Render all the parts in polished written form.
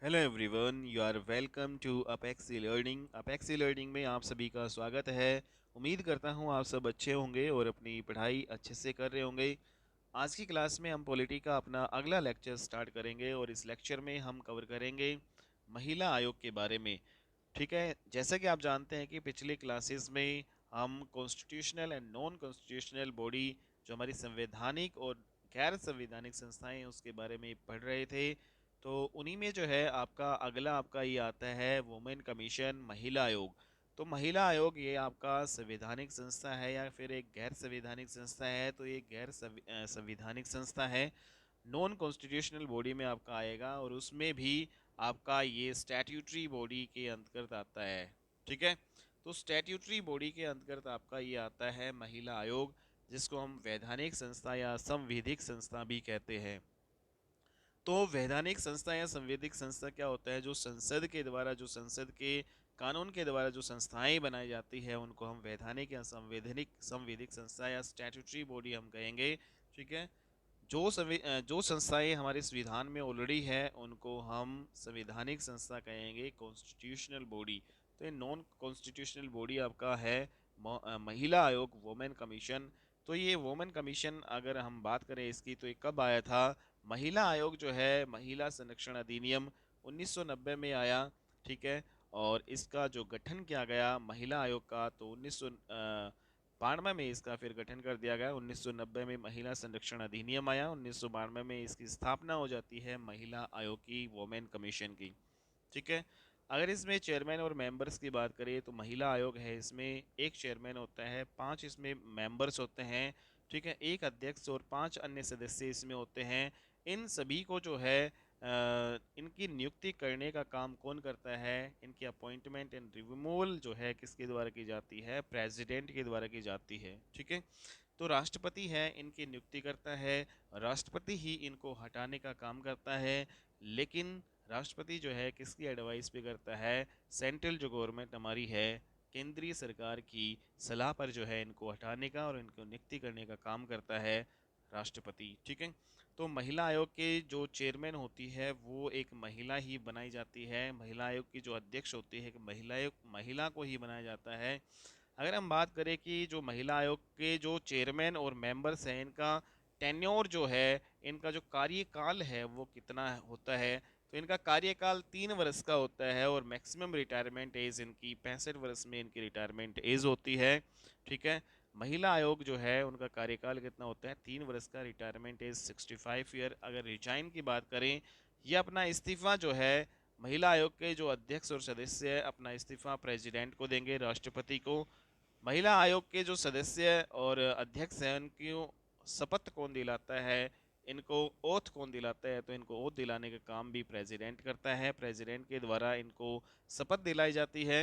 Hello everyone, you are welcome to Apexi learning. Apexi learning में आप सभी का स्वागत है। उम्मीद करता हूँ आप सब अच्छे होंगे और अपनी पढ़ाई अच्छे से कर रहे होंगे। आज की क्लास में हम पॉलिटी का अपना अगला लेक्चर स्टार्ट करेंगे और इस लेक्चर में हम कवर करेंगे महिला आयोग के बारे में। ठीक है, जैसा कि आप जानते हैं कि पिछले क्लासेस में हम constitutional and non constitutional body, जो हमारी संवैधानिक और गैर संवैधानिक संस्थाएं हैं, उसके बारे में पढ़ रहे थे। तो उन्हीं में जो है आपका ये आता है वुमेन कमीशन, महिला आयोग। तो महिला आयोग ये आपका संवैधानिक संस्था है या फिर एक गैर संवैधानिक संस्था है? तो ये गैर संवैधानिक संस्था है, नॉन कॉन्स्टिट्यूशनल बॉडी में आपका आएगा और उसमें भी आपका ये स्टैट्यूटरी बॉडी के अंतर्गत आता है। ठीक है, तो स्टैट्यूटरी बॉडी के अंतर्गत आपका ये आता है महिला आयोग, जिसको हम वैधानिक संस्था या संविधिक संस्था भी कहते हैं। तो वैधानिक संस्था या संवैधिक संस्था क्या होता है? जो संसद के कानून के द्वारा जो संस्थाएं बनाई जाती है उनको हम वैधानिक या संवैधानिक संविधिक संस्था या स्टैट्यूटरी बॉडी हम कहेंगे। ठीक है, जो संस्थाएं हमारे संविधान में ऑलरेडी है उनको हम संवैधानिक संस्था कहेंगे, कॉन्स्टिट्यूशनल बॉडी। तो ये नॉन कॉन्स्टिट्यूशनल बॉडी आपका है महिला आयोग, वुमेन कमीशन। तो ये वुमेन कमीशन अगर हम बात करें इसकी, तो ये कब आया था? महिला आयोग जो है, महिला संरक्षण अधिनियम 1990 में आया। ठीक है, और इसका जो गठन किया गया महिला आयोग का, तो 1992 में इसका फिर गठन कर दिया गया। 1990 में महिला संरक्षण अधिनियम आया, 1992 में इसकी स्थापना हो जाती है महिला आयोग की, वुमेन कमीशन की। ठीक है, अगर इसमें चेयरमैन और मेंबर्स की बात करें तो महिला आयोग है, इसमें एक चेयरमैन होता है, 5 इसमें मेंबर्स होते हैं। ठीक है, एक अध्यक्ष और 5 अन्य सदस्य इसमें होते हैं। इन सभी को जो है इनकी नियुक्ति करने का काम कौन करता है? इनकी अपॉइंटमेंट एंड रिमूवल जो है किसके द्वारा की जाती है? प्रेसिडेंट के द्वारा की जाती है। ठीक है, तो राष्ट्रपति है इनकी नियुक्ति करता है, राष्ट्रपति ही इनको हटाने का काम करता है। लेकिन राष्ट्रपति जो है किसकी एडवाइस पे करता है? सेंट्रल जो गवर्नमेंट हमारी है, केंद्रीय सरकार की सलाह पर जो है इनको हटाने का और इनको नियुक्ति करने का काम करता है राष्ट्रपति। ठीक है, तो महिला आयोग के जो चेयरमैन होती है वो एक महिला ही बनाई जाती है। महिला आयोग की जो अध्यक्ष होती है, महिला को ही बनाया जाता है। अगर हम बात करें कि जो महिला आयोग के जो चेयरमैन और मेंबर्स हैं, इनका टेन्योर जो है, इनका जो कार्यकाल है वो कितना होता है? तो इनका कार्यकाल 3 वर्ष का होता है और मैक्सिमम रिटायरमेंट एज इनकी 65 वर्ष में इनकी रिटायरमेंट एज होती है। ठीक है, महिला आयोग जो है उनका कार्यकाल कितना होता है? 3 वर्ष का, रिटायरमेंट एज 65 ईयर। अगर रिजाइन की बात करें, ये अपना इस्तीफा जो है, महिला आयोग के जो अध्यक्ष और सदस्य है अपना इस्तीफा प्रेसिडेंट को देंगे, राष्ट्रपति को। महिला आयोग के जो सदस्य और अध्यक्ष हैं उनकी शपथ कौन दिलाता है? इनको ओथ कौन दिलाता है? तो इनको ओथ दिलाने का काम भी प्रेसिडेंट करता है, प्रेसिडेंट के द्वारा इनको शपथ दिलाई जाती है।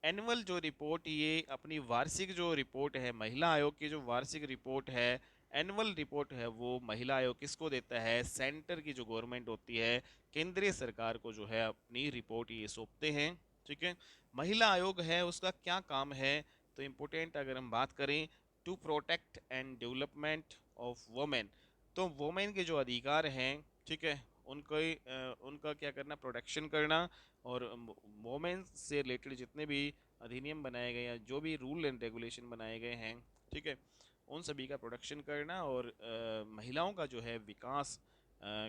एनुअल जो रिपोर्ट, ये अपनी वार्षिक जो रिपोर्ट है, महिला आयोग की जो वार्षिक रिपोर्ट है, एनुअल रिपोर्ट है, वो महिला आयोग किसको देता है? सेंटर की जो गवर्नमेंट होती है, केंद्रीय सरकार को जो है अपनी रिपोर्ट ये सौंपते हैं। ठीक है, महिला आयोग है उसका क्या काम है? तो इम्पोर्टेंट अगर हम बात करें, to protect and development of women. तो वुमेन के जो अधिकार हैं, ठीक है, उनका क्या करना? प्रोटेक्शन करना। और वुमेन से रिलेटेड जितने भी अधिनियम बनाए गए हैं, जो भी रूल एंड रेगुलेशन बनाए गए हैं, ठीक है, उन सभी का प्रोटेक्शन करना और महिलाओं का जो है विकास, अ,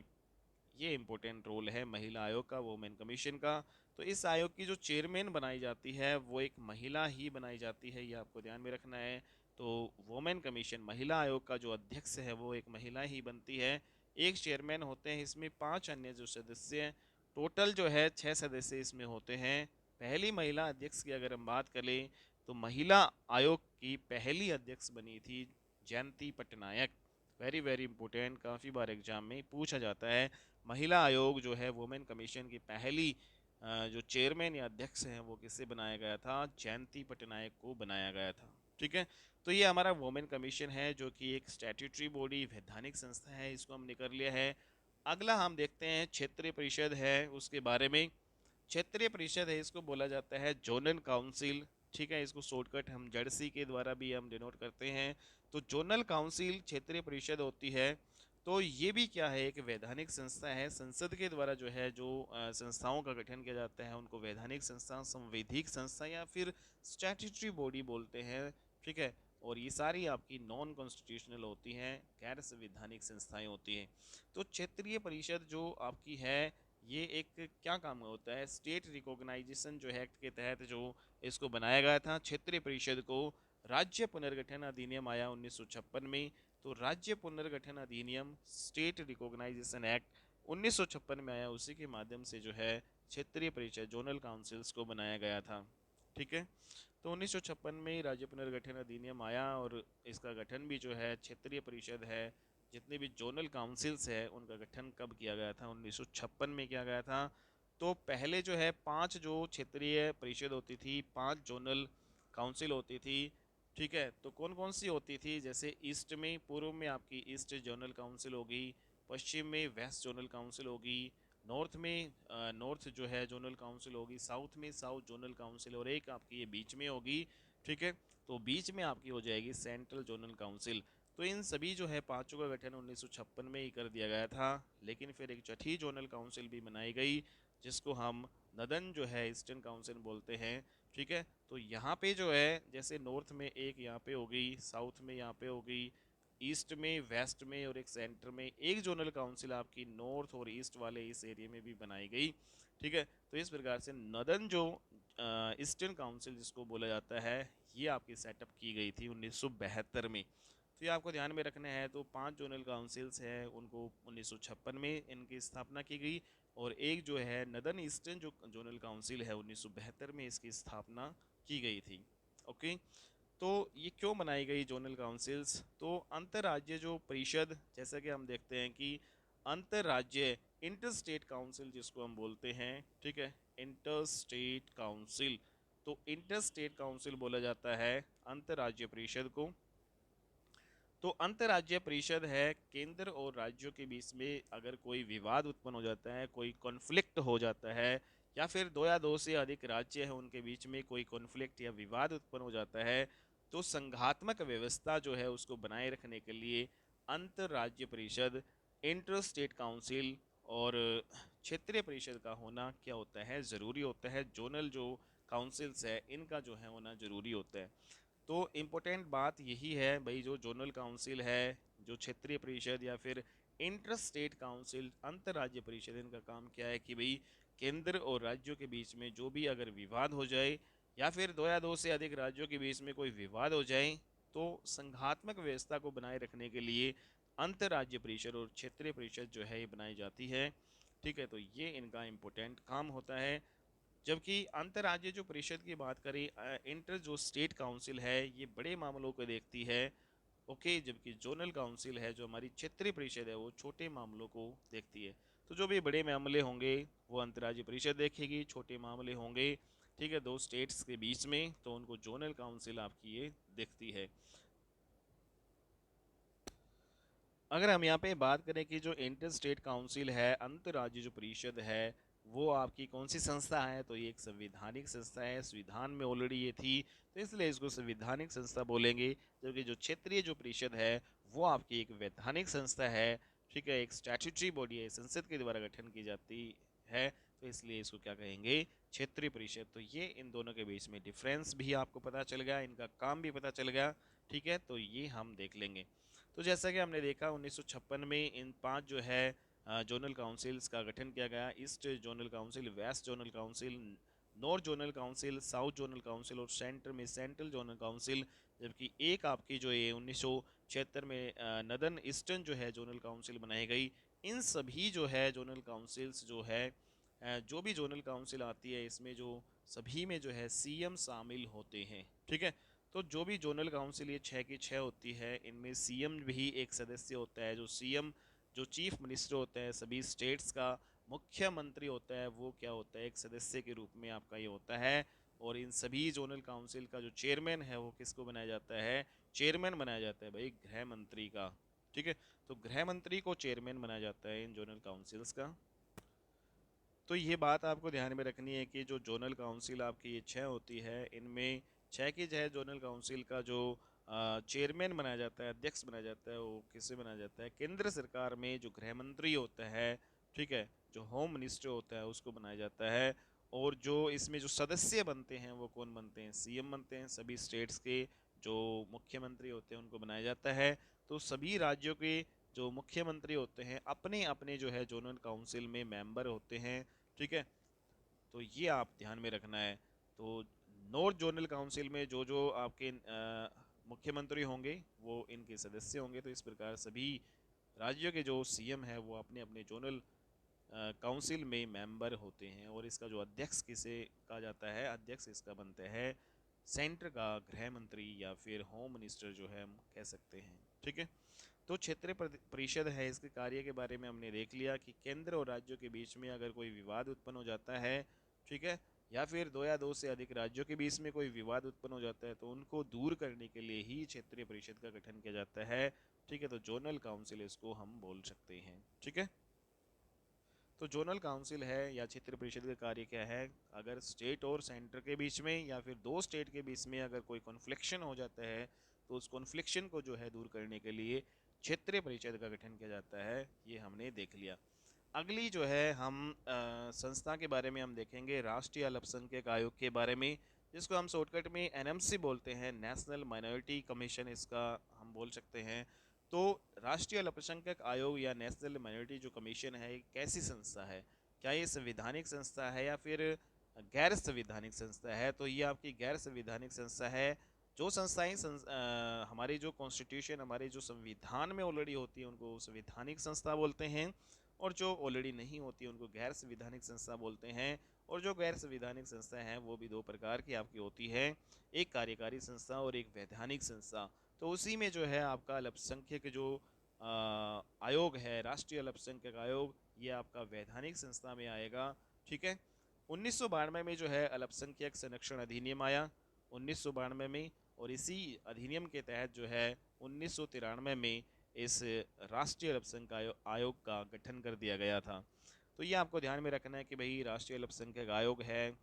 ये इम्पोर्टेंट रोल है महिला आयोग का, वुमेन कमीशन का। तो इस आयोग की जो चेयरमैन बनाई जाती है वो एक महिला ही बनाई जाती है, ये आपको ध्यान में रखना है। तो वुमेन कमीशन, महिला आयोग का जो अध्यक्ष है वो एक महिला ही बनती है। एक चेयरमैन होते हैं, इसमें 5 अन्य जो सदस्य हैं, टोटल जो है 6 सदस्य इसमें होते हैं। पहली महिला अध्यक्ष की अगर हम बात करें, तो महिला आयोग की पहली अध्यक्ष बनी थी जयंती पटनायक। वेरी वेरी इंपॉर्टेंट, काफ़ी बार एग्जाम में पूछा जाता है। महिला आयोग जो है, वुमेन कमीशन की पहली जो चेयरमैन या अध्यक्ष हैं वो किससे बनाया गया था? जयंती पटनायक को बनाया गया था। ठीक है, तो ये हमारा वुमेन कमीशन है जो कि एक स्टैट्यूटरी बॉडी, वैधानिक संस्था है, इसको हमने कर लिया है। अगला हम देखते हैं क्षेत्रीय परिषद है उसके बारे में। क्षेत्रीय परिषद है, इसको बोला जाता है जोनल काउंसिल। ठीक है, इसको शॉर्टकट हम जर्सी के द्वारा भी हम डिनोट करते हैं। तो जोनल काउंसिल क्षेत्रीय परिषद होती है। तो ये भी क्या है, एक वैधानिक संस्था है। संसद के द्वारा जो है जो संस्थाओं का गठन किया जाता है उनको वैधानिक संस्था, संवैधिक संस्था या फिर स्टैट्यूटरी बॉडी बोलते हैं। ठीक है, और ये सारी आपकी नॉन कॉन्स्टिट्यूशनल होती हैं, गैर संवैधानिक संस्थाएं होती हैं। तो क्षेत्रीय परिषद जो आपकी है, ये एक क्या काम होता है, स्टेट रिकॉग्नाइजेशन जो है एक्ट के तहत जो इसको बनाया गया था क्षेत्रीय परिषद को। राज्य पुनर्गठन अधिनियम आया 1956 में। तो राज्य पुनर्गठन अधिनियम, स्टेट रिकॉग्नाइजेशन एक्ट 1956 में आया, उसी के माध्यम से जो है क्षेत्रीय परिषद, जोनल काउंसिल्स को बनाया गया था। ठीक है, तो 1956 में ही राज्य पुनर्गठन अधिनियम आया और इसका गठन भी जो है क्षेत्रीय परिषद है, जितने भी जोनल काउंसिल्स है उनका गठन कब किया गया था, 1956 में किया गया था। तो पहले जो है 5 जो क्षेत्रीय परिषद होती थी, 5 जोनल काउंसिल होती थी। ठीक है, तो कौन कौन सी होती थी, जैसे ईस्ट में, पूर्व में आपकी ईस्ट जोनल काउंसिल होगी, पश्चिम में वेस्ट जोनल काउंसिल होगी, नॉर्थ में नॉर्थ जो है जोनल काउंसिल होगी, साउथ में साउथ जोनल काउंसिल, और एक आपकी ये बीच में होगी। ठीक है, तो बीच में आपकी हो जाएगी सेंट्रल जोनल काउंसिल। तो इन सभी जो है पांचों का गठन 1956 में ही कर दिया गया था। लेकिन फिर एक छठी जोनल काउंसिल भी बनाई गई, जिसको हम नदन जो है ईस्टर्न काउंसिल बोलते हैं। ठीक है, तो यहाँ पे जो है जैसे नॉर्थ में एक यहाँ पे हो गई, साउथ में यहाँ पे हो गई, ईस्ट में, वेस्ट में और एक सेंटर में एक जोनल काउंसिल आपकी नॉर्थ और ईस्ट वाले इस एरिया में भी बनाई गई। ठीक है, तो इस प्रकार से नदन जो ईस्टर्न काउंसिल जिसको बोला जाता है, ये आपकी सेटअप की गई थी 1972 में। तो ये आपको ध्यान में रखना है। तो 5 जोनल काउंसिल्स हैं, उनको 1956 में इनकी स्थापना की गई, और एक जो है नदन ईस्टर्न जो जोनल काउंसिल है 1972 में इसकी स्थापना की गई थी। ओके, तो ये क्यों बनाई गई जोनल काउंसिल्स, तो अंतर्राज्य जो परिषद, जैसा कि हम देखते हैं कि अंतर्राज्य इंटर स्टेट काउंसिल जिसको हम बोलते हैं, ठीक है, इंटर स्टेट काउंसिल, तो इंटर स्टेट काउंसिल बोला जाता है अंतर्राज्य परिषद को। तो अंतर्राज्य परिषद है केंद्र और राज्यों के बीच में अगर कोई विवाद उत्पन्न हो जाता है, कोई कॉन्फ्लिक्ट हो जाता है, या फिर दो या दो से अधिक राज्य हैं उनके बीच में कोई कॉन्फ्लिक्ट या विवाद उत्पन्न हो जाता है, तो संघात्मक व्यवस्था जो है उसको बनाए रखने के लिए अंतर्राज्य परिषद, इंटर स्टेट काउंसिल और क्षेत्रीय परिषद का होना क्या होता है, ज़रूरी होता है। जोनल जो काउंसिल्स है इनका जो है होना ज़रूरी होता है। तो इम्पोर्टेंट बात यही है भाई, जो जोनल काउंसिल है, जो क्षेत्रीय परिषद या फिर इंटर स्टेट काउंसिल, अंतर्राज्य परिषद, इनका काम क्या है कि भाई केंद्र और राज्यों के बीच में जो भी अगर विवाद हो जाए, या फिर दो या दो से अधिक राज्यों के बीच में कोई विवाद हो जाए, तो संघात्मक व्यवस्था को बनाए रखने के लिए अंतर्राज्य परिषद और क्षेत्रीय परिषद जो है ये बनाई जाती है। ठीक है, तो ये इनका इम्पोर्टेंट काम होता है। जबकि अंतर्राज्य जो परिषद की बात करें, इंटर जो स्टेट काउंसिल है ये बड़े मामलों को देखती है। ओके, जबकि जोनल काउंसिल है जो हमारी क्षेत्रीय परिषद है वो छोटे मामलों को देखती है। तो जो भी बड़े मामले होंगे वो अंतर्राज्य परिषद देखेगी, छोटे मामले होंगे, ठीक है, दो स्टेट्स के बीच में, तो उनको जोनल काउंसिल आपकी ये देखती है। अगर हम यहाँ पे बात करें कि जो इंटर स्टेट काउंसिल है, अंतर्राज्य जो परिषद है, वो आपकी कौन सी संस्था है, तो ये एक संवैधानिक संस्था है, संविधान में ऑलरेडी ये थी, तो इसलिए इसको संवैधानिक संस्था बोलेंगे। जबकि जो क्षेत्रीय जो परिषद है वो आपकी एक वैधानिक संस्था है। ठीक है, एक स्टैट्यूटरी बॉडी है, संसद के द्वारा गठन की जाती है, तो इसलिए इसको क्या कहेंगे, क्षेत्रीय परिषद। तो ये इन दोनों के बीच में डिफरेंस भी आपको पता चल गया, इनका काम भी पता चल गया। ठीक है, तो ये हम देख लेंगे। तो जैसा कि हमने देखा 1956 में इन 5 जो है जोनल काउंसिल्स का गठन किया गया, east zonal council, west zonal council, north zonal council, south zonal council और सेंटर में सेंट्रल जोनल काउंसिल। जबकि एक आपकी जो ये 1976 में नदन ईस्टर्न जो है जोनल काउंसिल बनाई गई। इन सभी जो है जोनल काउंसिल्स जो है जो भी जोनल काउंसिल आती है इसमें जो सभी में जो है सीएम शामिल होते हैं। ठीक है, तो जो भी जोनल काउंसिल ये 6 की 6 होती है, इनमें सीएम भी एक सदस्य होता है। जो सीएम, जो चीफ मिनिस्टर होता है सभी स्टेट्स का, मुख्यमंत्री होता है, वो क्या होता है, एक सदस्य के रूप में आपका ये होता है। और इन सभी जोनल काउंसिल का जो चेयरमैन है वो किसको बनाया जाता है, चेयरमैन बनाया जाता है भाई गृह मंत्री का। ठीक है, तो गृह मंत्री को चेयरमैन बनाया जाता है इन जोनल काउंसिल्स का। तो ये बात आपको ध्यान में रखनी है कि जो जोनल काउंसिल आपकी ये 6 होती है, इनमें 6 की 6 जोनल काउंसिल का जो चेयरमैन बनाया जाता है, अध्यक्ष बनाया जाता है, वो किसे बनाया जाता है? केंद्र सरकार में जो गृह मंत्री होता है, ठीक है, जो होम मिनिस्टर होता है उसको बनाया जाता है। और जो इसमें जो सदस्य बनते हैं वो कौन बनते हैं? सीएम बनते हैं। सभी स्टेट्स के जो मुख्यमंत्री होते हैं उनको बनाया जाता है। तो सभी राज्यों के जो मुख्यमंत्री होते हैं अपने अपने जो है जोनल काउंसिल में मेंबर होते हैं, ठीक है। तो ये आप ध्यान में रखना है। तो नॉर्थ जोनल काउंसिल में जो जो आपके मुख्यमंत्री होंगे वो इनके सदस्य होंगे। तो इस प्रकार सभी राज्यों के जो सीएम है वो अपने अपने जोनल काउंसिल में मेंबर होते हैं। और इसका जो अध्यक्ष किसे कहा जाता है? अध्यक्ष इसका बनता है सेंटर का गृह मंत्री या फिर होम मिनिस्टर जो है हम कह सकते हैं, ठीक है। तो क्षेत्रीय परिषद है, इसके कार्य के बारे में हमने देख लिया कि केंद्र और राज्यों के बीच में अगर कोई विवाद उत्पन्न हो जाता है, ठीक है, या फिर दो या दो से अधिक राज्यों के बीच में कोई विवाद उत्पन्न हो जाता है तो उनको दूर करने के लिए ही क्षेत्रीय परिषद का गठन किया जाता है, ठीक है। तो जोनल काउंसिल इसको हम बोल सकते हैं, ठीक है। तो जोनल काउंसिल है या क्षेत्रीय परिषद का कार्य क्या है? अगर स्टेट और सेंटर के बीच में या फिर दो स्टेट के बीच में अगर कोई कॉन्फ्लिक्शन हो जाता है तो उस कॉन्फ्लिक्शन को जो है दूर करने के लिए क्षेत्रीय परिषद का गठन किया जाता है। ये हमने देख लिया। अगली जो है हम संस्था के बारे में हम देखेंगे, राष्ट्रीय अल्पसंख्यक आयोग के बारे में, जिसको हम शॉर्टकट में एनएमसी बोलते हैं, नेशनल माइनॉरिटी कमीशन इसका हम बोल सकते हैं। तो राष्ट्रीय अल्पसंख्यक आयोग या नेशनल माइनॉरिटी जो कमीशन है एक कैसी संस्था है? क्या ये संवैधानिक संस्था है या फिर गैर संवैधानिक संस्था है? तो ये आपकी गैर संवैधानिक संस्था है। जो संस्थाएं हमारी जो कॉन्स्टिट्यूशन, हमारे जो संविधान में ऑलरेडी होती है उनको संवैधानिक संस्था बोलते हैं, और जो ऑलरेडी नहीं होती है उनको गैर संवैधानिक संस्था बोलते हैं। और जो गैर संवैधानिक संस्था हैं वो भी दो प्रकार की आपकी होती है, एक कार्यकारी संस्था और एक वैधानिक संस्था। तो उसी में जो है आपका अल्पसंख्यक जो आयोग है, राष्ट्रीय अल्पसंख्यक आयोग, ये आपका वैधानिक संस्था में आएगा, ठीक है। 1992 में जो है अल्पसंख्यक संरक्षण अधिनियम आया 1992 में, और इसी अधिनियम के तहत जो है 1993 में इस राष्ट्रीय अल्पसंख्यक आयोग का गठन कर दिया गया था। तो ये आपको ध्यान में रखना है कि भाई राष्ट्रीय अल्पसंख्यक आयोग है,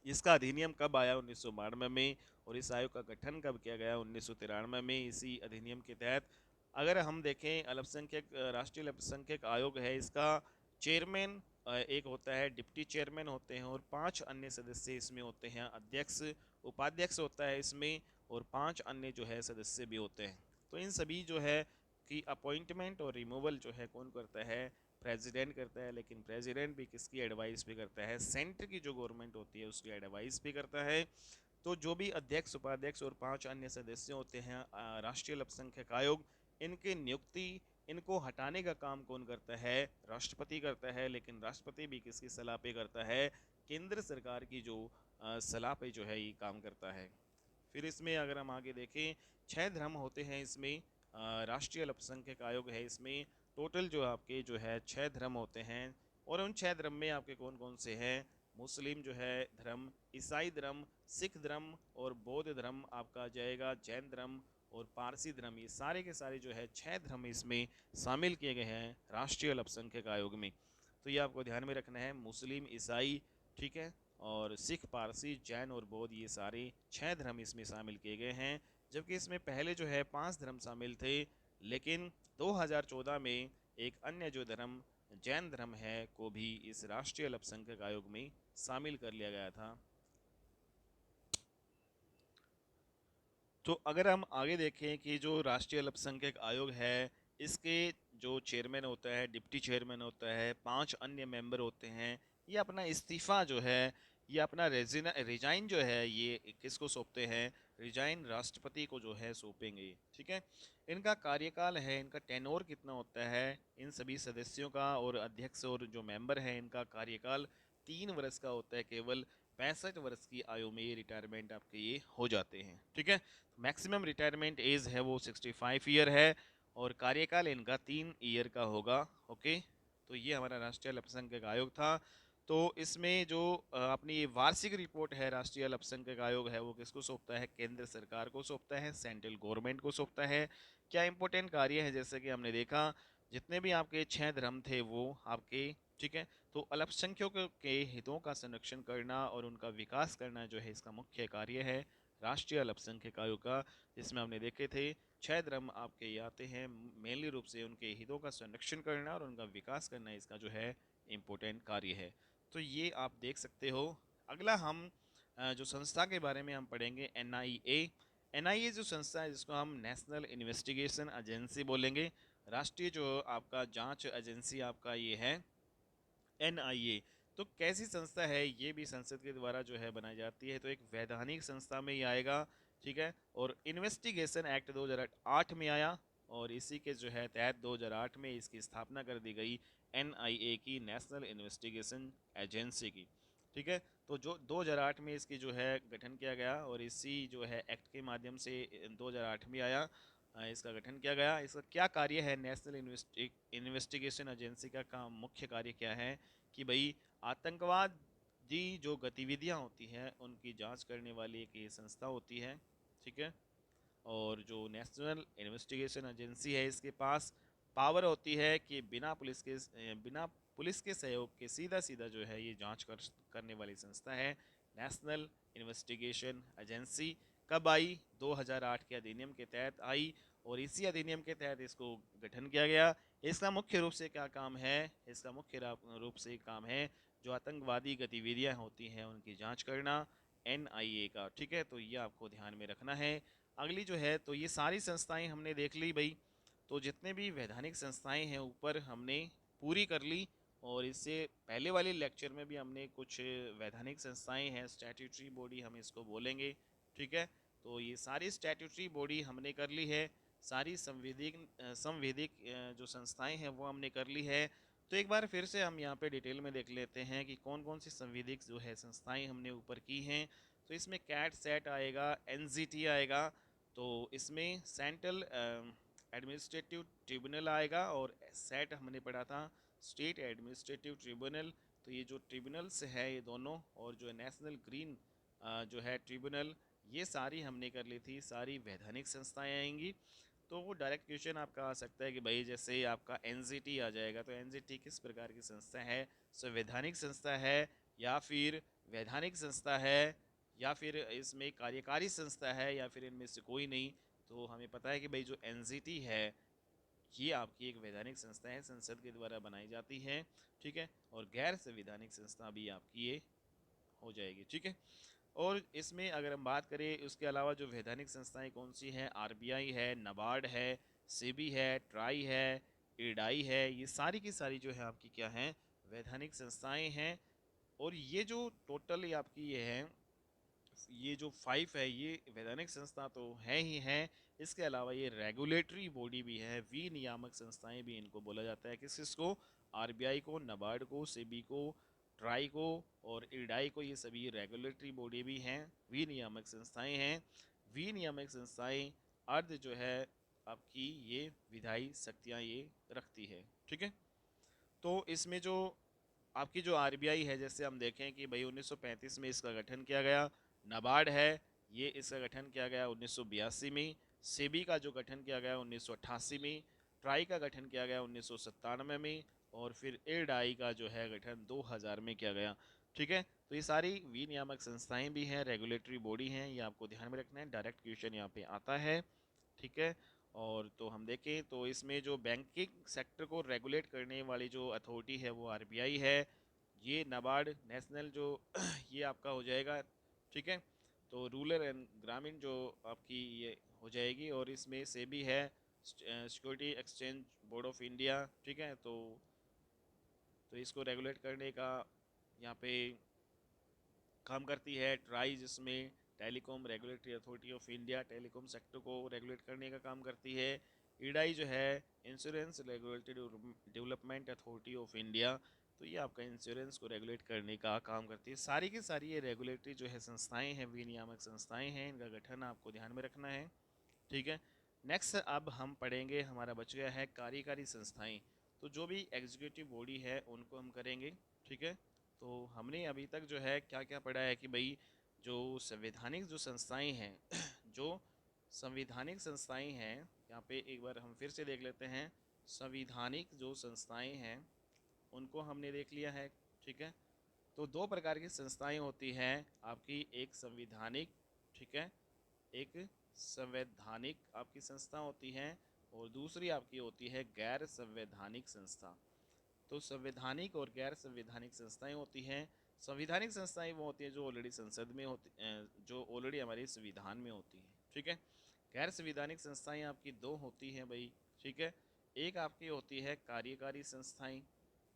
इसका अधिनियम कब आया? 1992 में। और इस आयोग का गठन कब किया गया? 1993 में, इसी अधिनियम के तहत। अगर हम देखें अल्पसंख्यक राष्ट्रीय अल्पसंख्यक आयोग है, इसका चेयरमैन एक होता है, डिप्टी चेयरमैन होते हैं, और 5 अन्य सदस्य इसमें होते हैं। अध्यक्ष, उपाध्यक्ष होता है इसमें, और 5 अन्य जो है सदस्य भी होते हैं। तो इन सभी जो है कि अपॉइंटमेंट और रिमूवल जो है कौन करता है? प्रेसिडेंट करता है। लेकिन प्रेसिडेंट भी किसकी एडवाइस पे करता है? सेंटर की जो गवर्नमेंट होती है उसकी एडवाइस भी करता है। तो जो भी अध्यक्ष, उपाध्यक्ष और 5 अन्य सदस्य होते हैं राष्ट्रीय अल्पसंख्यक आयोग, इनके नियुक्ति, इनको हटाने का काम कौन करता है? राष्ट्रपति करता है। लेकिन राष्ट्रपति भी किसकी सलाह पे करता है? केंद्र सरकार की जो सलाह पे जो है ये काम करता है। फिर इसमें अगर हम आगे देखें, 6 धर्म होते हैं इसमें। राष्ट्रीय अल्पसंख्यक आयोग है, इसमें टोटल जो आपके जो है 6 धर्म होते हैं। और उन 6 धर्म में आपके कौन कौन से हैं? मुस्लिम जो है धर्म, ईसाई धर्म, सिख धर्म और बौद्ध धर्म आपका आ जाएगा, जैन धर्म और पारसी धर्म, ये सारे के सारे जो है 6 धर्म इसमें शामिल किए गए हैं राष्ट्रीय अल्पसंख्यक आयोग में। तो ये आपको ध्यान में रखना है, मुस्लिम, ईसाई, ठीक है, और सिख, पारसी, जैन और बौद्ध, ये सारे 6 धर्म इसमें शामिल किए गए हैं। जबकि इसमें पहले जो है 5 धर्म शामिल थे, लेकिन 2014 में एक अन्य जो धर्म जैन धर्म है को भी इस राष्ट्रीय अल्पसंख्यक आयोग में शामिल कर लिया गया था। तो अगर हम आगे देखें कि जो राष्ट्रीय अल्पसंख्यक आयोग है, इसके जो चेयरमैन होता है, डिप्टी चेयरमैन होता है, 5 अन्य मेंबर होते हैं, ये अपना इस्तीफ़ा जो है, ये अपना रिजाइन जो है ये किसको सौंपते हैं? रिजाइन राष्ट्रपति को जो है सौंपेंगे, ठीक है। इनका कार्यकाल है, इनका टेनोर कितना होता है इन सभी सदस्यों का, और अध्यक्ष और जो मेंबर हैं इनका कार्यकाल 3 वर्ष का होता है केवल। 65 वर्ष की आयु में ये रिटायरमेंट आपके ये हो जाते हैं, ठीक है। मैक्सिमम रिटायरमेंट एज है वो 65 ईयर है, और कार्यकाल इनका 3 ईयर का होगा, ओके। तो ये हमारा राष्ट्रीय अल्पसंख्यक आयोग था। तो इसमें जो अपनी ये वार्षिक रिपोर्ट है राष्ट्रीय अल्पसंख्यक आयोग है वो किसको सौंपता है? केंद्र सरकार को सौंपता है, सेंट्रल गवर्नमेंट को सौंपता है। क्या इंपॉर्टेंट कार्य है? जैसे कि हमने देखा जितने भी आपके 6 धर्म थे वो आपके, ठीक है, तो अल्पसंख्यकों के हितों का संरक्षण करना और उनका विकास करना जो है इसका मुख्य कार्य है राष्ट्रीय अल्पसंख्यक आयोग का, जिसमें हमने देखे थे 6 धर्म आपके ये आते हैं। मेनली रूप से उनके हितों का संरक्षण करना और उनका विकास करना इसका जो है इम्पोर्टेंट कार्य है। तो ये आप देख सकते हो। अगला हम जो संस्था के बारे में हम पढ़ेंगे NIA। NIA जो संस्था है जिसको हम नेशनल इन्वेस्टिगेशन एजेंसी बोलेंगे, राष्ट्रीय जो आपका जांच एजेंसी आपका ये है NIA। तो कैसी संस्था है ये भी संसद के द्वारा जो है बनाई जाती है, तो एक वैधानिक संस्था में ही आएगा, ठीक है। और इन्वेस्टिगेशन एक्ट 2008 में आया और इसी के जो है तहत 2008 में इसकी स्थापना कर दी गई NIA की, नेशनल इन्वेस्टिगेशन एजेंसी की, ठीक है। तो जो 2008 में इसकी जो है गठन किया गया और इसी जो है एक्ट के माध्यम से 2008 में आया, इसका गठन किया गया। इसका क्या कार्य है, नेशनल इन्वेस्टिगेशन एजेंसी का काम, मुख्य कार्य क्या है कि भाई आतंकवादी जो गतिविधियां होती हैं उनकी जांच करने वाली एक ये संस्था होती है, ठीक है। और जो नेशनल इन्वेस्टिगेशन एजेंसी है इसके पास पावर होती है कि बिना पुलिस के सहयोग के सीधा सीधा जो है ये जांच करने वाली संस्था है, नेशनल इन्वेस्टिगेशन एजेंसी। कब आई? 2008 के अधिनियम के तहत आई और इसी अधिनियम के तहत इसको गठन किया गया। इसका मुख्य रूप से क्या काम है? इसका मुख्य रूप से काम है जो आतंकवादी गतिविधियां होती हैं उनकी जांच करना, NIA का, ठीक है। तो ये आपको ध्यान में रखना है। अगली जो है, तो ये सारी संस्थाएं हमने देख ली भाई। तो जितने भी वैधानिक संस्थाएं हैं ऊपर हमने पूरी कर ली। और इससे पहले वाले लेक्चर में भी हमने कुछ वैधानिक संस्थाएं हैं, स्टैट्यूटरी बॉडी हम इसको बोलेंगे, ठीक है। तो ये सारी स्टैट्यूटरी बॉडी हमने कर ली है, सारी संवैधिक जो संस्थाएं हैं वो हमने कर ली है। तो एक बार फिर से हम यहाँ पे डिटेल में देख लेते हैं कि कौन कौन सी संवैधिक जो है संस्थाएं हमने ऊपर की हैं। तो इसमें कैट सेट आएगा, NGT आएगा, तो इसमें सेंट्रल एडमिनिस्ट्रेटिव ट्रिब्यूनल आएगा, और सेट हमने पढ़ा था स्टेट एडमिनिस्ट्रेटिव ट्रिब्यूनल। तो ये जो ट्रिब्यूनल्स है ये दोनों, और जो नेशनल ग्रीन जो है ट्रिब्यूनल, ये सारी हमने कर ली थी, सारी वैधानिक संस्थाएं आएंगी। तो वो डायरेक्ट क्वेश्चन आपका आ सकता है कि भाई जैसे आपका NGT आ जाएगा, तो NGT किस प्रकार की संस्था है? संवैधानिक संस्था है, या फिर वैधानिक संस्था है, या फिर इसमें कार्यकारी संस्था है, या फिर इनमें से कोई नहीं? तो हमें पता है कि भाई जो NGT है ये आपकी एक वैधानिक संस्था है, संसद के द्वारा बनाई जाती है, ठीक है। और गैर संवैधानिक संस्था भी आपकी ये हो जाएगी, ठीक है। और इसमें अगर हम बात करें उसके अलावा जो वैधानिक संस्थाएं कौन सी हैं, RBI है, नाबार्ड है, सेबी है, ट्राई है, इडाई है, ये सारी की सारी जो है आपकी क्या हैं, वैधानिक संस्थाएं हैं। और ये जो टोटल ये आपकी ये है, ये जो 5 है ये वैधानिक संस्था तो है ही है, इसके अलावा ये रेगुलेटरी बॉडी भी है, विनियामक संस्थाएं भी इनको बोला जाता है। किस किसको? RBI को, नाबार्ड को, सेबी को, ट्राई को और इडाई को, ये सभी रेगुलेटरी बॉडी भी हैं, विनियामक संस्थाएं हैं। विनियामक संस्थाएं अर्ध जो है आपकी ये विधायी शक्तियां ये रखती है, ठीक है। तो इसमें जो आपकी जो RBI है, जैसे हम देखें कि भाई 1935 में इसका गठन किया गया, नाबार्ड है ये इसका गठन किया गया 1982 में, सेबी का जो गठन किया गया 1988 में, ट्राई का गठन किया गया 1997 में, और फिर एडाई का जो है गठन 2000 में किया गया, ठीक है। तो ये सारी विनियामक संस्थाएं भी हैं, रेगुलेटरी बॉडी हैं, ये आपको ध्यान में रखना है, डायरेक्ट क्वेश्चन यहाँ पे आता है, ठीक है। और तो हम देखें तो इसमें जो बैंकिंग सेक्टर को रेगुलेट करने वाली जो अथॉरिटी है वो RBI है, ये नाबार्ड नेशनल जो ये आपका हो जाएगा, ठीक है। तो रूरल एंड ग्रामीण जो आपकी ये हो जाएगी, और इसमें से भी है security exchange board of India, ठीक है। तो इसको रेगुलेट करने का यहाँ पे काम करती है ट्राई, जिसमें telecom regulatory authority of India telecom sector को रेगुलेट करने का काम करती है। इडाई जो है insurance regulatory development authority of India, तो ये आपका इंश्योरेंस को रेगुलेट करने का काम करती है। सारी की सारी ये रेगुलेटरी जो है संस्थाएं हैं, विनियामक संस्थाएं हैं, इनका गठन आपको ध्यान में रखना है, ठीक है। नेक्स्ट अब हम पढ़ेंगे, हमारा बच गया है कार्यकारी संस्थाएं। तो जो भी एग्जीक्यूटिव बॉडी है उनको हम करेंगे, ठीक है। तो हमने अभी तक जो है क्या क्या पढ़ा है कि भाई जो संवैधानिक जो संस्थाएं हैं जो संवैधानिक संस्थाएं हैं, यहाँ पे एक बार हम फिर से देख लेते हैं। संवैधानिक जो संस्थाएं हैं उनको हमने देख लिया है, ठीक है। तो दो प्रकार की संस्थाएं होती हैं आपकी, एक संवैधानिक, ठीक है, एक संवैधानिक आपकी संस्था होती है और दूसरी आपकी होती है गैर संवैधानिक संस्था। तो संवैधानिक और गैर संवैधानिक संस्थाएं होती हैं। संवैधानिक संस्थाएं वो होती हैं जो ऑलरेडी संसद में होती, जो ऑलरेडी हमारे संविधान में होती हैं, ठीक है। गैर संवैधानिक संस्थाएं आपकी दो होती हैं भाई, ठीक है। एक आपकी होती है कार्यकारी संस्थाएं,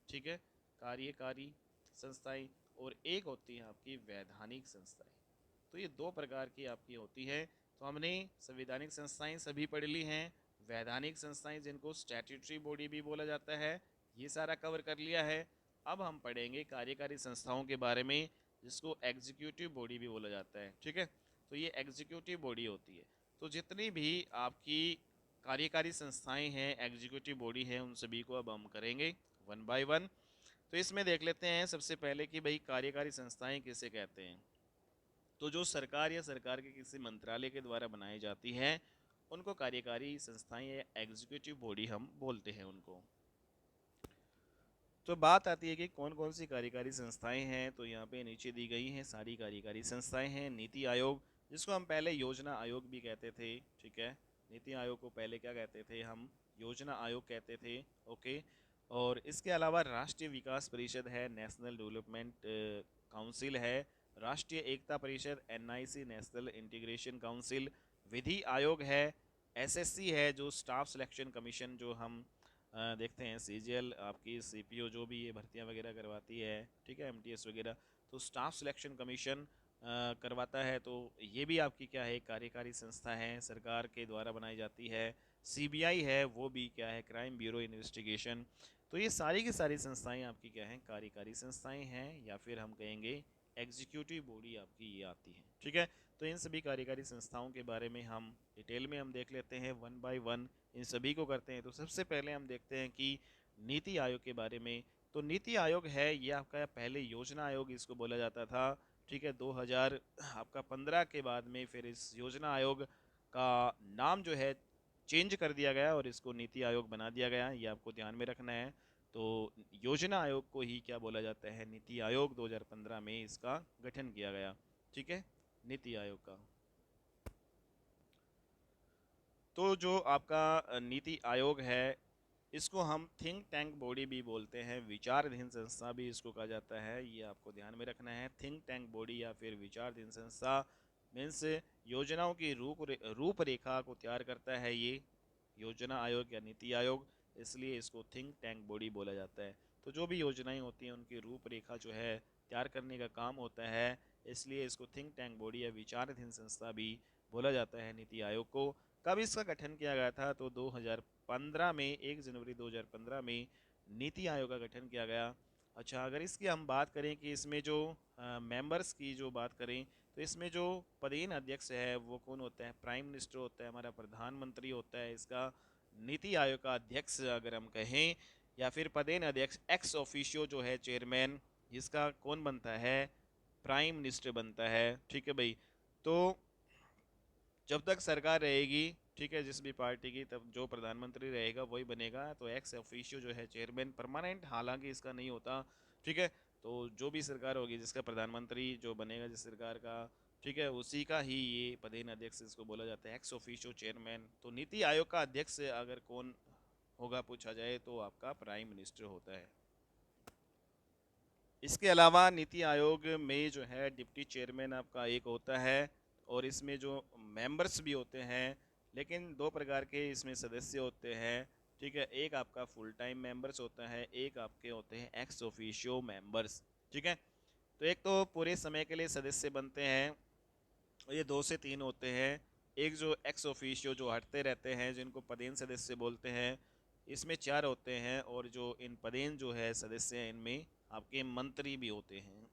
ठीक है, कार्यकारी संस्थाएं, और एक होती है आपकी वैधानिक संस्थाएं। तो ये दो प्रकार की आपकी होती है। तो हमने संवैधानिक संस्थाएं सभी पढ़ ली हैं, वैधानिक संस्थाएं जिनको स्टैट्यूटरी बॉडी भी बोला जाता है, ये सारा कवर कर लिया है। अब हम पढ़ेंगे कार्यकारी संस्थाओं के बारे में, जिसको एग्जीक्यूटिव बॉडी भी बोला जाता है, ठीक है। तो ये एग्जीक्यूटिव बॉडी होती है। तो जितनी भी आपकी कार्यकारी संस्थाएं हैं, एग्जीक्यूटिव बॉडी है, उन सभी को अब हम करेंगे वन बाय वन। तो इसमें देख लेते हैं सबसे पहले कि भाई कार्यकारी संस्थाएं किसे कहते हैं। तो जो सरकार या सरकार के किसी मंत्रालय के द्वारा बनाई जाती हैं, उनको कार्यकारी संस्थाएं या एग्जीक्यूटिव बॉडी हम बोलते हैं उनको। तो बात आती है कि कौन कौन सी कार्यकारी संस्थाएं हैं। तो यहाँ पे नीचे दी गई हैं सारी कार्यकारी संस्थाएं हैं। नीति आयोग, जिसको हम पहले योजना आयोग भी कहते थे, ठीक है। नीति आयोग को पहले क्या कहते थे हम, योजना आयोग कहते थे, ओके। और इसके अलावा राष्ट्रीय विकास परिषद है, नेशनल डेवलपमेंट काउंसिल है। राष्ट्रीय Ekta Parishad, NIC, national integration council. विधि आयोग है। एसएससी है, जो स्टाफ सिलेक्शन कमीशन, जो हम देखते हैं सीजीएल आपकी सीपीओ जो भी ये भर्तियां वगैरह करवाती है, ठीक है, एमटीएस वगैरह, तो स्टाफ सिलेक्शन कमीशन करवाता है। तो ये भी आपकी क्या है, कार्यकारी संस्था है, सरकार के द्वारा बनाई जाती है। सीबीआई है, वो भी क्या है, क्राइम ब्यूरो इन्वेस्टिगेशन। तो ये सारी की सारी संस्थाएं आपकी क्या हैं, कार्यकारी संस्थाएं हैं, या फिर हम कहेंगे एग्जीक्यूटिव बॉडी आपकी ये आती है, ठीक है। तो इन सभी कार्यकारी संस्थाओं के बारे में हम डिटेल में हम देख लेते हैं वन बाय वन, इन सभी को करते हैं। तो सबसे पहले हम देखते हैं कि नीति आयोग के बारे में। तो नीति आयोग है, ये आपका पहले योजना आयोग इसको बोला जाता था, ठीक है। 2000 आपका 15 के बाद में फिर इस योजना आयोग का नाम जो है चेंज कर दिया गया और इसको नीति आयोग बना दिया गया, ये आपको ध्यान में रखना है। तो योजना आयोग को ही क्या बोला जाता है, नीति आयोग। 2015 में इसका गठन किया गया, ठीक है, नीति आयोग का। तो जो आपका नीति आयोग है, इसको हम थिंक टैंक बॉडी भी बोलते हैं, विचारधीन संस्था भी इसको कहा जाता है, ये आपको ध्यान में रखना है। थिंक टैंक बॉडी या फिर विचारधीन संस्था मीन्स योजनाओं की रूपरेखा को तैयार करता है ये योजना आयोग या नीति आयोग, इसलिए इसको थिंक टैंक बॉडी बोला जाता है। तो जो भी योजनाएं होती हैं उनकी रूपरेखा जो है तैयार करने का काम होता है, इसलिए इसको थिंक टैंक बॉडी या विचारधीन संस्था भी बोला जाता है नीति आयोग को। कब इसका गठन किया गया था, तो 2015 में, 1 जनवरी 2015 में नीति आयोग का गठन किया गया। अच्छा, अगर इसकी हम बात करें कि इसमें जो मेंबर्स की जो बात करें, तो इसमें जो पदेन अध्यक्ष है वो कौन होता है, प्राइम मिनिस्टर होता है, हमारा प्रधानमंत्री होता है इसका। नीति आयोग का अध्यक्ष अगर हम कहें, या फिर पदेन अध्यक्ष एक्स ऑफिशियो जो है चेयरमैन, इसका कौन बनता है, प्राइम मिनिस्टर बनता है, ठीक है भाई। तो जब तक सरकार रहेगी, ठीक है, जिस भी पार्टी की, तब जो प्रधानमंत्री रहेगा वही बनेगा। तो एक्स ऑफिशियो जो है चेयरमैन, परमानेंट हालांकि इसका नहीं होता, ठीक है। तो जो भी सरकार होगी, जिसका प्रधानमंत्री जो बनेगा जिस सरकार का, ठीक है, उसी का ही ये पदेन अध्यक्ष इसको बोला जाता है, एक्स ऑफिशियो चेयरमैन। तो नीति आयोग का अध्यक्ष अगर कौन होगा पूछा जाए, तो आपका प्राइम मिनिस्टर होता है। इसके अलावा नीति आयोग में जो है डिप्टी चेयरमैन आपका एक होता है, और इसमें जो मेंबर्स भी होते हैं, लेकिन दो प्रकार के इसमें सदस्य होते हैं, ठीक है। एक आपका फुल टाइम मेंबर्स होता है, एक आपके होते हैं एक्स ऑफिशियो मेंबर्स, ठीक है। तो एक तो पूरे समय के लिए सदस्य बनते हैं, और ये 2 से 3 होते हैं। एक जो एक्स ऑफिशियो जो हटते रहते हैं, जिनको पदेन सदस्य बोलते हैं, इसमें 4 होते हैं। और जो इन पदेन जो है सदस्य हैं, इनमें आपके मंत्री भी होते हैं।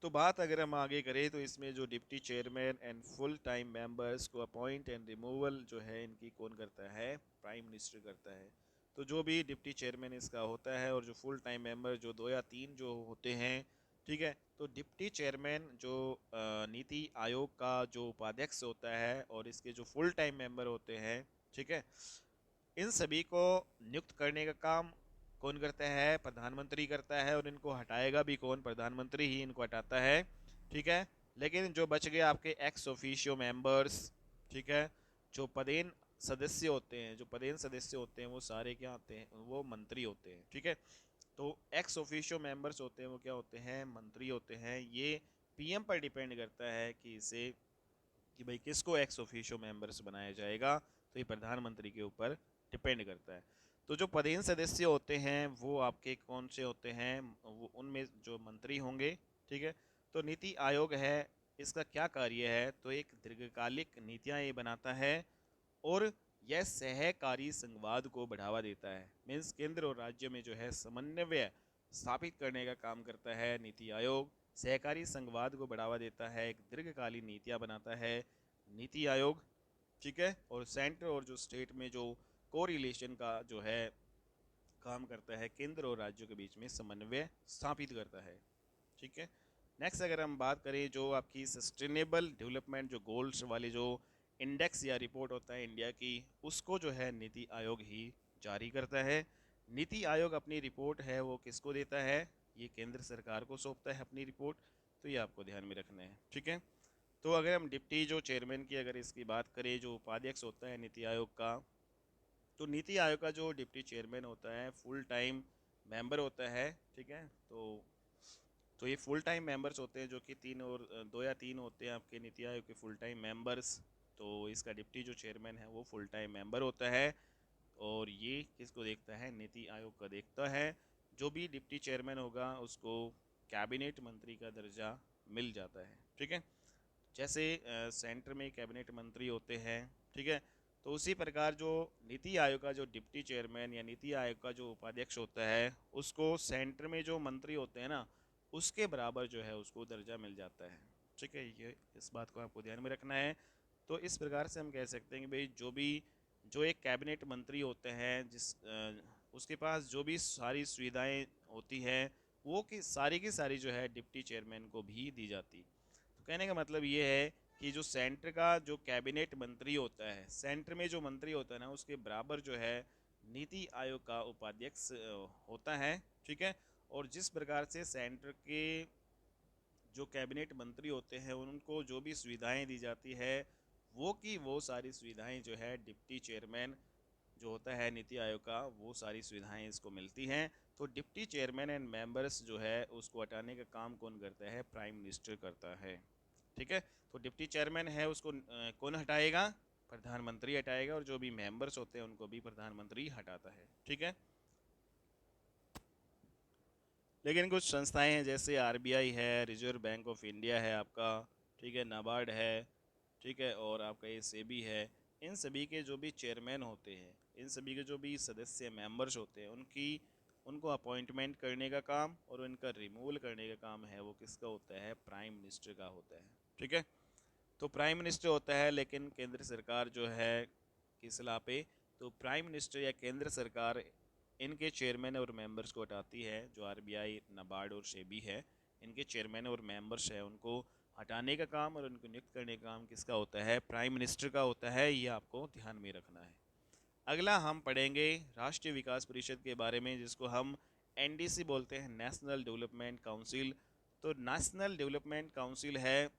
तो बात अगर हम आगे करें, तो इसमें जो deputy chairman and full time members को अपॉइंट एंड रिमूवल जो है इनकी कौन करता है, प्राइम मिनिस्टर करता है। तो जो भी डिप्टी चेयरमैन इसका होता है, और जो फुल टाइम मेंबर जो 2 या 3 जो होते हैं, ठीक है। तो डिप्टी चेयरमैन जो नीति आयोग का जो उपाध्यक्ष होता है, और इसके जो फुल टाइम मेंबर होते हैं, ठीक है, इन सभी को नियुक्त करने का काम कौन करता है, प्रधानमंत्री करता है। और इनको हटाएगा भी कौन, प्रधानमंत्री ही इनको हटाता है, ठीक है। लेकिन जो बच गए आपके एक्स ऑफिशियो मेंबर्स, ठीक है, जो पदेन सदस्य होते हैं, जो पदेन सदस्य होते हैं वो सारे क्या होते हैं, वो मंत्री होते हैं, ठीक है। तो एक्स ऑफिशियो मेंबर्स होते हैं वो क्या होते हैं, मंत्री होते हैं। ये पीएम पर डिपेंड करता है कि इसे कि भाई किसको एक्स ऑफिशियो मेंबर्स बनाया जाएगा, तो ये प्रधानमंत्री के ऊपर डिपेंड करता है। तो जो पदेन सदस्य होते हैं वो आपके कौन से होते हैं, वो उनमें जो मंत्री होंगे, ठीक है। तो नीति आयोग है, इसका क्या कार्य है, तो एक दीर्घकालिक नीतियां ये बनाता है और यह सहकारी संघवाद को बढ़ावा देता है। मीन्स केंद्र और राज्य में जो है समन्वय स्थापित करने का काम करता है नीति आयोग। सहकारी संघवाद को बढ़ावा देता है, एक दीर्घकालीन नीतियाँ बनाता है नीति आयोग, ठीक है। और सेंटर और जो स्टेट में जो कोरिलेशन का जो है काम करता है, केंद्र और राज्यों के बीच में समन्वय स्थापित करता है, ठीक है। नेक्स्ट अगर हम बात करें जो आपकी सस्टेनेबल डेवलपमेंट जो गोल्स वाली जो इंडेक्स या रिपोर्ट होता है इंडिया की, उसको जो है नीति आयोग ही जारी करता है। नीति आयोग अपनी रिपोर्ट है वो किसको देता है, ये केंद्र सरकार को सौंपता है अपनी रिपोर्ट। तो ये आपको ध्यान में रखना है, ठीक है। तो अगर हम डिप्टी जो चेयरमैन की अगर इसकी बात करें, जो उपाध्यक्ष होता है नीति आयोग का, तो नीति आयोग का जो डिप्टी चेयरमैन होता है फुल टाइम मेंबर होता है, ठीक है। तो ये फुल टाइम मेंबर्स होते हैं जो कि तीन और दो या तीन होते हैं आपके नीति आयोग के फुल टाइम मेंबर्स। तो इसका डिप्टी जो चेयरमैन है वो फुल टाइम मेंबर होता है और ये किसको देखता है, नीति आयोग का देखता है। जो भी डिप्टी चेयरमैन होगा उसको कैबिनेट मंत्री का दर्जा मिल जाता है, ठीक है। जैसे सेंटर में कैबिनेट मंत्री होते हैं, ठीक है। तो उसी प्रकार जो नीति आयोग का जो डिप्टी चेयरमैन या नीति आयोग का जो उपाध्यक्ष होता है उसको सेंटर में जो मंत्री होते हैं ना उसके बराबर जो है उसको दर्जा मिल जाता है, ठीक है। ये इस बात को आपको ध्यान में रखना है। तो इस प्रकार से हम कह सकते हैं कि भाई जो एक कैबिनेट मंत्री होते हैं उसके पास जो भी सारी सुविधाएं होती हैं वो की सारी जो है डिप्टी चेयरमैन को भी दी जाती। तो कहने का मतलब ये है कि जो सेंटर का जो कैबिनेट मंत्री होता है, सेंटर में जो मंत्री होता है ना उसके बराबर जो है नीति आयोग का उपाध्यक्ष होता है, ठीक है। और जिस प्रकार से सेंटर के जो कैबिनेट मंत्री होते हैं उनको जो भी सुविधाएं दी जाती है वो सारी सुविधाएं जो है डिप्टी चेयरमैन जो होता है नीति आयोग का वो सारी सुविधाएं इसको मिलती हैं। तो डिप्टी चेयरमैन एंड मेंबर्स जो है उसको हटाने का काम कौन करता है, प्राइम मिनिस्टर करता है, ठीक है। तो डिप्टी चेयरमैन है उसको कौन हटाएगा, प्रधानमंत्री हटाएगा, और जो भी मेंबर्स होते हैं उनको भी प्रधानमंत्री हटाता है, ठीक है। लेकिन कुछ संस्थाएं हैं जैसे आरबीआई है, रिजर्व बैंक ऑफ इंडिया है आपका, ठीक है, नाबार्ड है, ठीक है, और आपका ये सेबी है। इन सभी के जो भी चेयरमैन होते हैं, इन सभी के जो भी सदस्य मेंबर्स होते हैं उनको अपॉइंटमेंट करने का काम और उनका रिमूवल करने का काम है वो किसका होता है, प्राइम मिनिस्टर का होता है, ठीक है। तो प्राइम मिनिस्टर होता है, लेकिन केंद्र सरकार जो है किस सलाह पे, तो प्राइम मिनिस्टर या केंद्र सरकार इनके चेयरमैन और मेंबर्स को हटाती है। जो आरबीआई, नाबार्ड और सेबी है, इनके चेयरमैन और मेंबर्स है उनको हटाने का काम और उनको नियुक्त करने का काम किसका होता है, प्राइम मिनिस्टर का होता है। ये आपको ध्यान में रखना है। अगला हम पढ़ेंगे राष्ट्रीय विकास परिषद के बारे में, जिसको हम एनडीसी बोलते हैं, नेशनल डेवलपमेंट काउंसिल। तो नेशनल डेवलपमेंट काउंसिल है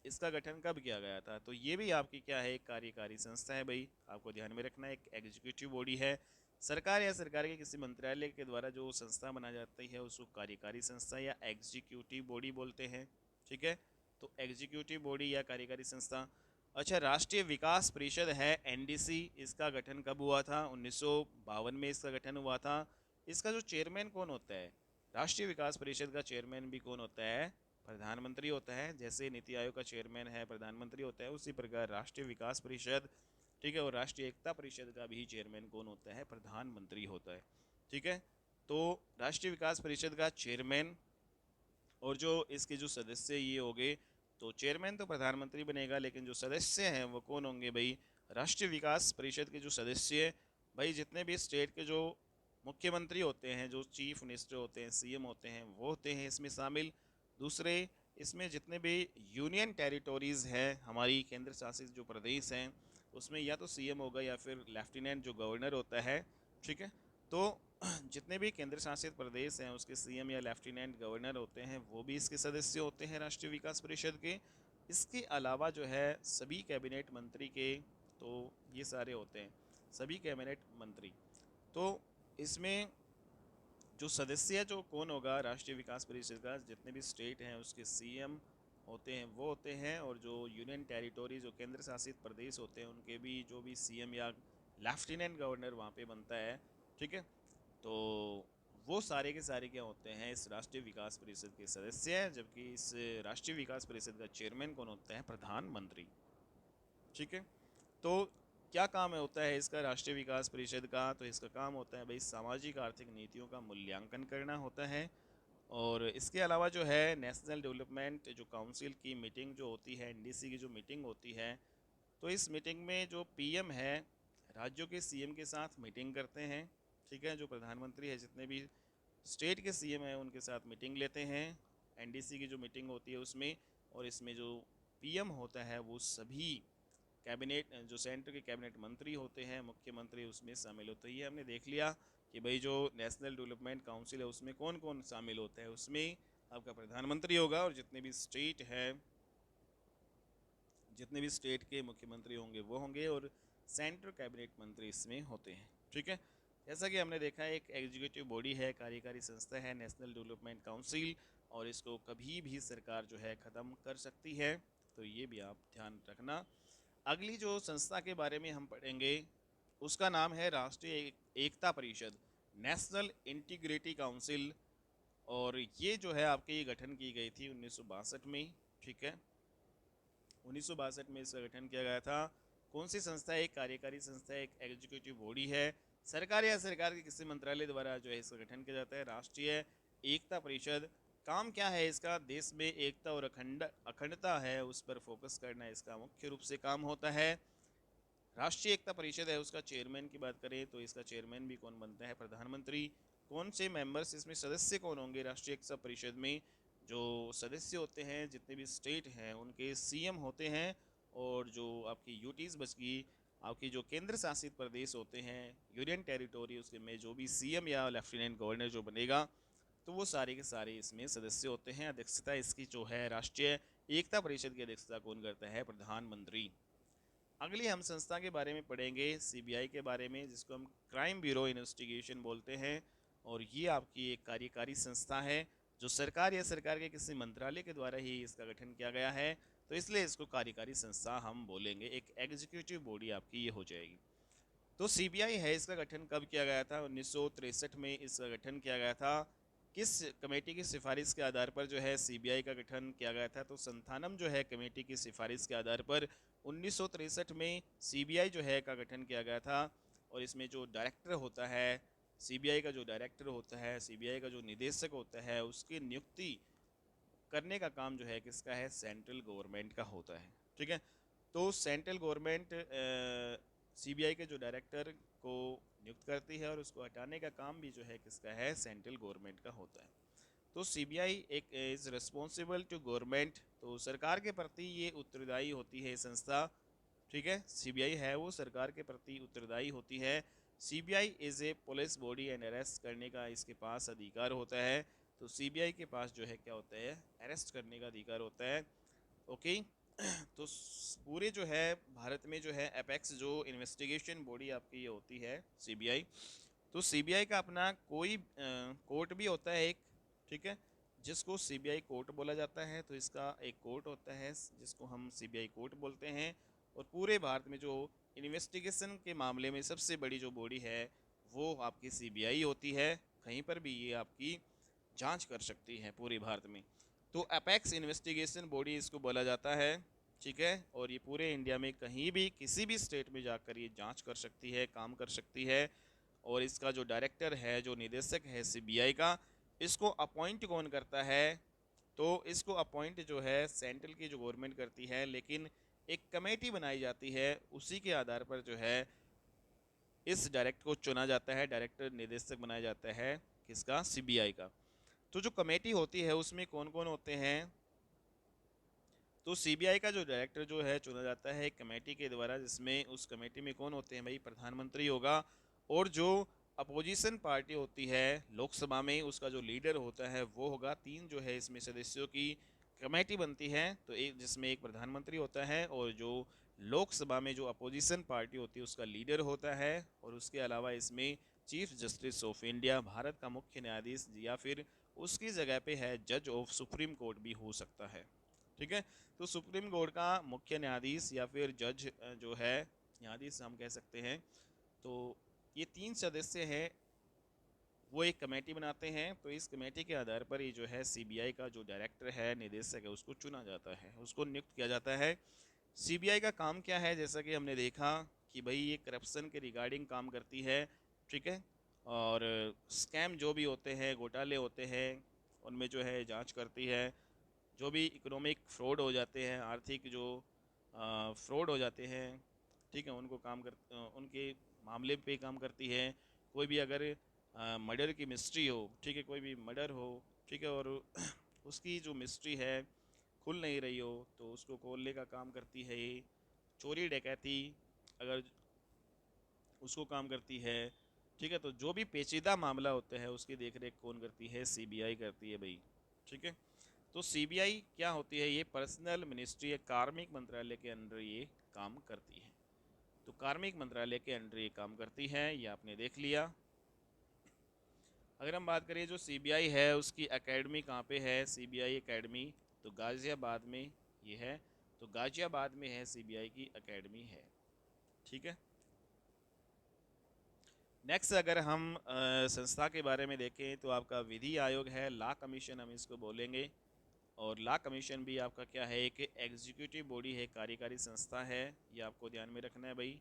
इसका गठन कब किया गया था, तो ये भी आपकी क्या है, एक कार्यकारी संस्था है भाई, आपको ध्यान में रखना है। एक एग्जीक्यूटिव बॉडी है, सरकार या सरकार के किसी मंत्रालय के द्वारा जो संस्था बनाई जाती है उसको कार्यकारी संस्था या एग्जीक्यूटिव बॉडी बोलते हैं, ठीक है। तो एग्जीक्यूटिव बॉडी या कार्यकारी संस्था। अच्छा, राष्ट्रीय विकास परिषद है एनडीसी, इसका गठन कब हुआ था, 1952 में इसका गठन हुआ था। इसका जो चेयरमैन कौन होता है, राष्ट्रीय विकास परिषद का चेयरमैन भी कौन होता है, प्रधानमंत्री होता है। जैसे नीति आयोग का चेयरमैन है प्रधानमंत्री होता है, उसी प्रकार राष्ट्रीय विकास परिषद, ठीक है, और राष्ट्रीय एकता परिषद का भी चेयरमैन कौन होता है, प्रधानमंत्री होता है, ठीक है। तो राष्ट्रीय विकास परिषद का चेयरमैन और जो इसके जो सदस्य ये हो गए, तो चेयरमैन तो प्रधानमंत्री बनेगा, लेकिन जो सदस्य हैं वो कौन होंगे भाई, राष्ट्रीय विकास परिषद के जो सदस्य भाई जितने भी स्टेट के जो मुख्यमंत्री होते हैं, जो चीफ मिनिस्टर होते हैं, सीएम होते हैं, वो होते हैं इसमें शामिल। दूसरे, इसमें जितने भी यूनियन टेरिटोरीज़ हैं, हमारी केंद्र शासित जो प्रदेश हैं, उसमें या तो सीएम होगा या फिर लेफ्टिनेंट जो गवर्नर होता है, ठीक है। तो जितने भी केंद्र शासित प्रदेश हैं उसके सीएम या लेफ्टिनेंट गवर्नर होते हैं वो भी इसके सदस्य होते हैं राष्ट्रीय विकास परिषद के। इसके अलावा जो है सभी कैबिनेट मंत्री के, तो ये सारे होते हैं सभी कैबिनेट मंत्री। तो इसमें जो सदस्य जो कौन होगा राष्ट्रीय विकास परिषद का, जितने भी स्टेट हैं उसके सीएम होते हैं वो होते हैं, और जो यूनियन टेरिटोरी जो केंद्र शासित प्रदेश होते हैं उनके भी जो भी सीएम या लेफ्टिनेंट गवर्नर वहाँ पे बनता है, ठीक है। तो वो सारे के सारे क्या होते हैं इस राष्ट्रीय विकास परिषद के सदस्य हैं, जबकि इस राष्ट्रीय विकास परिषद का चेयरमैन कौन होता है, प्रधानमंत्री, ठीक है। तो क्या काम है होता है इसका राष्ट्रीय विकास परिषद का, तो इसका काम होता है भाई सामाजिक आर्थिक नीतियों का मूल्यांकन करना होता है। और इसके अलावा जो है नेशनल डेवलपमेंट जो काउंसिल की मीटिंग जो होती है, एनडीसी की जो मीटिंग होती है, तो इस मीटिंग में जो पीएम है राज्यों के सीएम के साथ मीटिंग करते हैं, ठीक है। जो प्रधानमंत्री है जितने भी स्टेट के सीएम हैं उनके साथ मीटिंग लेते हैं एनडीसी की जो मीटिंग होती है उसमें। और इसमें जो पीएम होता है वो सभी कैबिनेट जो सेंटर के कैबिनेट मंत्री होते हैं, मुख्यमंत्री उसमें शामिल होते हैं। ये हमने देख लिया कि भाई जो नेशनल डेवलपमेंट काउंसिल है उसमें कौन कौन शामिल होता है, उसमें आपका प्रधानमंत्री होगा, और जितने भी स्टेट है जितने भी स्टेट के मुख्यमंत्री होंगे वो होंगे, और सेंट्रल कैबिनेट मंत्री इसमें होते हैं, ठीक है। जैसा कि हमने देखा है एक एग्जीक्यूटिव बॉडी है, कार्यकारी संस्था है नेशनल डेवलपमेंट काउंसिल, और इसको कभी भी सरकार जो है ख़त्म कर सकती है, तो ये भी आप ध्यान रखना। अगली जो संस्था के बारे में हम पढ़ेंगे उसका नाम है राष्ट्रीय Ekta Parishad, national integrity council. और ये जो है आपके ये गठन की गई थी 1962 में, ठीक है। 1962 में इसका गठन किया गया था। कौन सी संस्था है, एक कार्यकारी संस्था है, एक एग्जीक्यूटिव बॉडी है, सरकार या सरकार के किसी मंत्रालय द्वारा जो है इसका गठन किया जाता है राष्ट्रीय एकता परिषद। काम क्या है इसका, देश में एकता और अखंडता है उस पर फोकस करना इसका मुख्य रूप से काम होता है। राष्ट्रीय एकता परिषद है उसका चेयरमैन की बात करें तो इसका चेयरमैन भी कौन बनता है, प्रधानमंत्री। कौन से मेंबर्स इसमें सदस्य कौन होंगे राष्ट्रीय एकता परिषद में, जो सदस्य होते हैं जितने भी स्टेट हैं उनके सीएम होते हैं, और जो आपकी यूटीज बच गई आपकी जो केंद्र शासित प्रदेश होते हैं यूनियन टेरिटोरी, उसके में जो भी सीएम या लेफ्टिनेंट गवर्नर जो बनेगा, तो वो सारे के सारे इसमें सदस्य होते हैं। अध्यक्षता इसकी जो है राष्ट्रीय एकता परिषद की अध्यक्षता कौन करता है, प्रधानमंत्री। अगली हम संस्था के बारे में पढ़ेंगे सीबीआई के बारे में, जिसको हम क्राइम ब्यूरो इन्वेस्टिगेशन बोलते हैं। और ये आपकी एक कार्यकारी संस्था है जो सरकार या सरकार के किसी मंत्रालय के द्वारा ही इसका गठन किया गया है, तो इसलिए इसको कार्यकारी संस्था हम बोलेंगे। एक एग्जीक्यूटिव बॉडी आपकी ये हो जाएगी। तो सीबीआई है इसका गठन कब किया गया था, 1963 में इसका गठन किया गया था। किस कमेटी की सिफारिश के आधार पर जो है सीबीआई का गठन किया गया था, तो संथानम जो है कमेटी की सिफारिश के आधार पर 1963 में सीबीआई जो है का गठन किया गया था। और इसमें जो डायरेक्टर होता है सीबीआई का, जो डायरेक्टर होता है सीबीआई का, जो निदेशक होता है, उसकी नियुक्ति करने का काम जो है किसका है, सेंट्रल गवर्नमेंट का होता है, ठीक है। तो सेंट्रल गवर्नमेंट सीबीआई के जो डायरेक्टर को नियुक्त करती है और उसको हटाने का काम भी जो है किसका है, सेंट्रल गवर्नमेंट का होता है। तो सीबीआई एक इज़ रिस्पॉन्सिबल टू गवर्नमेंट, तो सरकार के प्रति ये उत्तरदायी होती है संस्था, ठीक है। सीबीआई है वो सरकार के प्रति उत्तरदायी होती है। CBI is a police body and arrest करने का इसके पास अधिकार होता है। तो सीबीआई के पास जो है क्या होता है, अरेस्ट करने का अधिकार होता है, ओके। तो पूरे जो है भारत में जो है एपेक्स जो इन्वेस्टिगेशन बॉडी आपकी ये होती है सीबीआई। तो सीबीआई का अपना कोई कोर्ट भी होता है एक, ठीक है, जिसको सीबीआई कोर्ट बोला जाता है। तो इसका एक कोर्ट होता है जिसको हम सीबीआई कोर्ट बोलते हैं। और पूरे भारत में जो इन्वेस्टिगेशन के मामले में सबसे बड़ी जो बॉडी है वो आपकी सीबीआई होती है। कहीं पर भी ये आपकी जांच कर सकती है पूरे भारत में। तो अपेक्स इन्वेस्टिगेशन बॉडी इसको बोला जाता है, ठीक है। और ये पूरे इंडिया में कहीं भी किसी भी स्टेट में जाकर ये जांच कर सकती है, काम कर सकती है। और इसका जो डायरेक्टर है, जो निदेशक है सीबीआई का, इसको अपॉइंट कौन करता है, तो इसको अपॉइंट जो है सेंट्रल की जो गवर्नमेंट करती है, लेकिन एक कमेटी बनाई जाती है, उसी के आधार पर जो है इस डायरेक्टर को चुना जाता है, डायरेक्टर निदेशक बनाया जाता है किसका, सीबीआई का। तो जो कमेटी होती है उसमें कौन कौन होते हैं, तो सीबीआई का जो डायरेक्टर जो है चुना जाता है एक कमेटी के द्वारा, जिसमें उस कमेटी में कौन होते हैं भाई, प्रधानमंत्री होगा। और जो अपोजिशन पार्टी होती है लोकसभा में, उसका जो लीडर होता है वो होगा। 3 जो है इसमें सदस्यों की कमेटी बनती है, तो एक जिसमें एक प्रधानमंत्री होता है और जो लोकसभा में जो अपोजिशन पार्टी होती है उसका लीडर होता है। और उसके अलावा इसमें chief justice of India, Bharat का मुख्य न्यायाधीश, या फिर उसकी जगह पे है जज ऑफ सुप्रीम कोर्ट भी हो सकता है। ठीक है, तो सुप्रीम कोर्ट का मुख्य न्यायाधीश या फिर जज जो है, न्यायाधीश हम कह सकते हैं। तो ये 3 सदस्य हैं, वो एक कमेटी बनाते हैं। तो इस कमेटी के आधार पर ये जो है सीबीआई का जो डायरेक्टर है, निदेशक है, उसको चुना जाता है, उसको नियुक्त किया जाता है। सीबीआई का काम क्या है, जैसा कि हमने देखा कि भाई ये करप्शन के रिगार्डिंग काम करती है। ठीक है, और स्कैम जो भी होते हैं, घोटाले होते हैं, उनमें जो है जांच करती है। जो भी इकोनॉमिक फ्रॉड हो जाते हैं, आर्थिक जो फ्रॉड हो जाते हैं, ठीक है, उनको उनके मामले पे काम करती है। कोई भी अगर मर्डर की मिस्ट्री हो, ठीक है, कोई भी मर्डर हो, ठीक है, और उसकी जो मिस्ट्री है खुल नहीं रही हो, तो उसको खोलने का काम करती है ये। चोरी डकैती अगर उसको काम करती है, ठीक है, तो जो भी पेचीदा मामला होता है उसकी देखरेख कौन करती है, सीबीआई करती है भाई। ठीक है, तो सीबीआई क्या होती है, ये पर्सनल मिनिस्ट्री है, कार्मिक मंत्रालय के अंडर ये काम करती है। तो कार्मिक मंत्रालय के अंडर ये काम करती है, ये आपने देख लिया। अगर हम बात करें जो सीबीआई है उसकी एकेडमी कहाँ पे है, सीबीआई एकेडमी तो गाज़ियाबाद में ये है। तो गाज़ियाबाद में है सीबीआई की एकेडमी है। ठीक है, नेक्स्ट अगर हम संस्था के बारे में देखें तो आपका विधि आयोग है, लॉ कमीशन हम इसको बोलेंगे। और लॉ कमीशन भी आपका क्या है, एक एग्जीक्यूटिव बॉडी है, कार्यकारी संस्था है, ये आपको ध्यान में रखना है भाई।